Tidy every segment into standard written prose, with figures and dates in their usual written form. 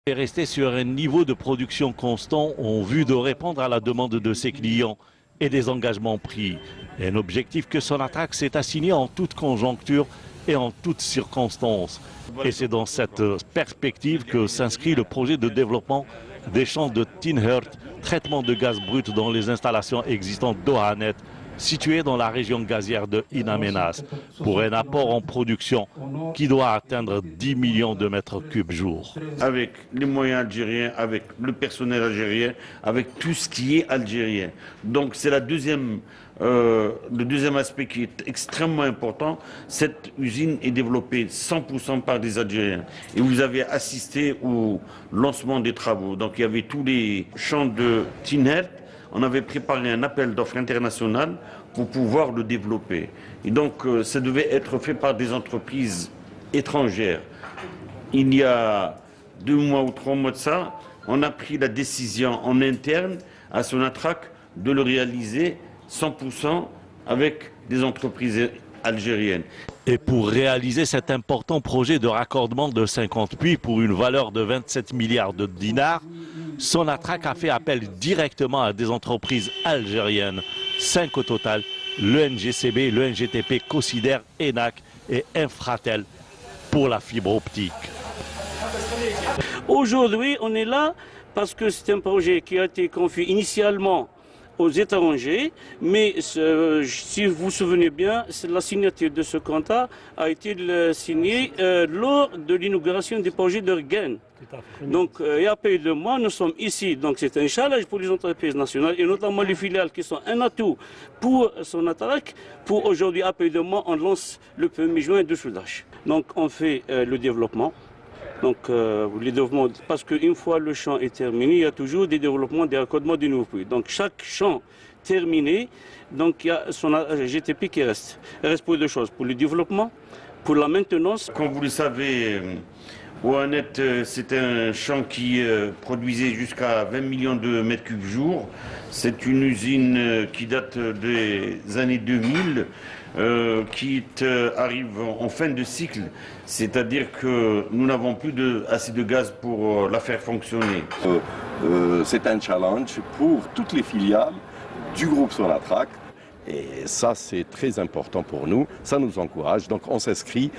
est resté sur un niveau de production constant en vue de répondre à la demande de ses clients et des engagements pris. Un objectif que Sonatrach s'est assigné en toute conjoncture et en toutes circonstances. Et c'est dans cette perspective que s'inscrit le projet de développement des champs de Tinhert, traitement de gaz brut dans les installations existantes d'Ohanet, situées dans la région gazière de In Amenas, pour un apport en production qui doit atteindre 10 millions de mètres cubes jour. Avec les moyens algériens, avec le personnel algérien, avec tout ce qui est algérien. Donc c'est le deuxième aspect qui est extrêmement important. Cette usine est développée 100% par des Algériens. Et vous avez assisté au lancement des travaux. Donc il y avait tous les champs de Tinhert. On avait préparé un appel d'offres international pour pouvoir le développer. Et donc, ça devait être fait par des entreprises étrangères. Il y a 2 mois ou 3 mois de ça, on a pris la décision en interne à Sonatrach de le réaliser 100% avec des entreprises algériennes. Et pour réaliser cet important projet de raccordement de 50 puits pour une valeur de 27 milliards de dinars, Sonatrach a fait appel directement à des entreprises algériennes, 5 au total, l'ENGCB, l'ENGTP, Cosider, ENAC et Infratel pour la fibre optique. Aujourd'hui, on est là parce que c'est un projet qui a été confié initialement aux étrangers, mais si vous vous souvenez bien, la signature de ce contrat a été signée lors de l'inauguration du projet de Rgen. Donc, il y a peu de mois, nous sommes ici. Donc, c'est un challenge pour les entreprises nationales et notamment les filiales qui sont un atout pour Sonatrach. Pour aujourd'hui, à peu de mois, on lance le 1er juin de soudage. Donc, on fait le développement. Donc, les développements, parce qu'une fois le champ est terminé, il y a toujours des développements, des raccordements de nouveaux puits. Donc, chaque champ terminé, donc il y a son GTP qui reste. Il reste pour 2 choses, pour le développement, pour la maintenance. Comme vous le savez, Ohanet, c'est un champ qui produisait jusqu'à 20 millions de mètres cubes jour. C'est une usine qui date des années 2000. Qui arrive en fin de cycle, c'est-à-dire que nous n'avons plus assez de gaz pour la faire fonctionner. C'est un challenge pour toutes les filiales du groupe Sonatrach. Et ça, c'est très important pour nous, ça nous encourage. Donc on s'inscrit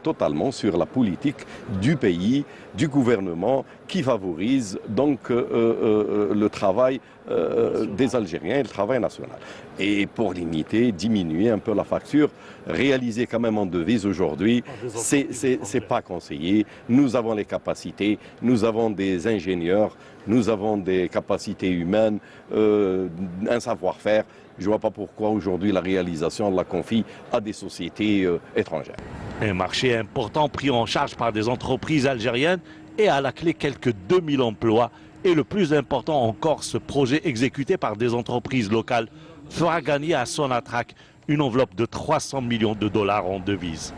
totalement sur la politique du pays, du gouvernement, qui favorise donc le travail des Algériens et le travail national. Et pour limiter, diminuer un peu la facture, réaliser quand même en devise aujourd'hui, c'est pas conseillé. Nous avons les capacités, nous avons des ingénieurs, nous avons des capacités humaines, un savoir-faire. Je ne vois pas pourquoi aujourd'hui la réalisation de la confie à des sociétés étrangères. Un marché important pris en charge par des entreprises algériennes et à la clé quelques 2000 emplois. Et le plus important encore, ce projet exécuté par des entreprises locales fera gagner à Sonatrach une enveloppe de 300 millions de dollars en devises.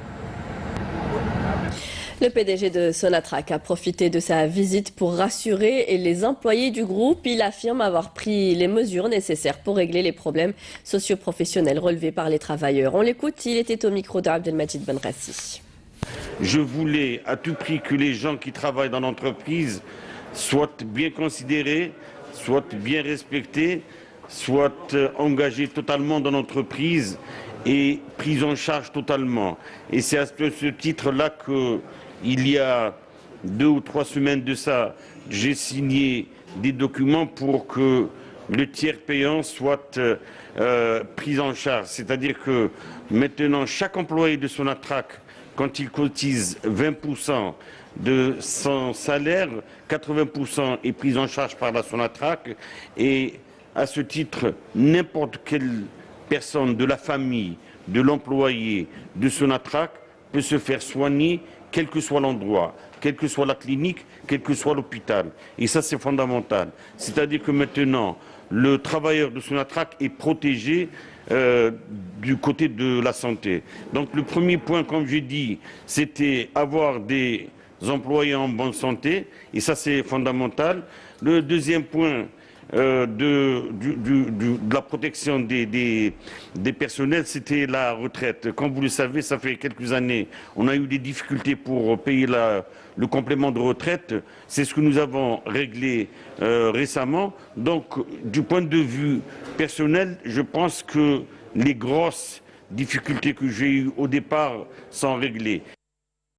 Le PDG de Sonatrach a profité de sa visite pour rassurer les employés du groupe. Il affirme avoir pris les mesures nécessaires pour régler les problèmes socio-professionnels relevés par les travailleurs. On l'écoute, il était au micro d'Abdelmajid Benrassi. Je voulais à tout prix que les gens qui travaillent dans l'entreprise soient bien considérés, soient bien respectés, soient engagés totalement dans l'entreprise et pris en charge totalement. Et c'est à ce titre-là que il y a 2 ou 3 semaines de ça, j'ai signé des documents pour que le tiers payant soit pris en charge. C'est-à-dire que maintenant, chaque employé de Sonatrach, quand il cotise 20% de son salaire, 80% est pris en charge par la Sonatrach. Et à ce titre, n'importe quelle personne de la famille, de l'employé de Sonatrach peut se faire soigner, quel que soit l'endroit, quelle que soit la clinique, quel que soit l'hôpital. Et ça, c'est fondamental. C'est-à-dire que maintenant, le travailleur de Sonatrach est protégé du côté de la santé. Donc le premier point, comme j'ai dit, c'était avoir des employés en bonne santé, et ça c'est fondamental. Le deuxième point, de la protection des personnels, c'était la retraite. Comme vous le savez, ça fait quelques années, on a eu des difficultés pour payer le complément de retraite. C'est ce que nous avons réglé récemment. Donc, du point de vue personnel, je pense que les grosses difficultés que j'ai eues au départ sont réglées.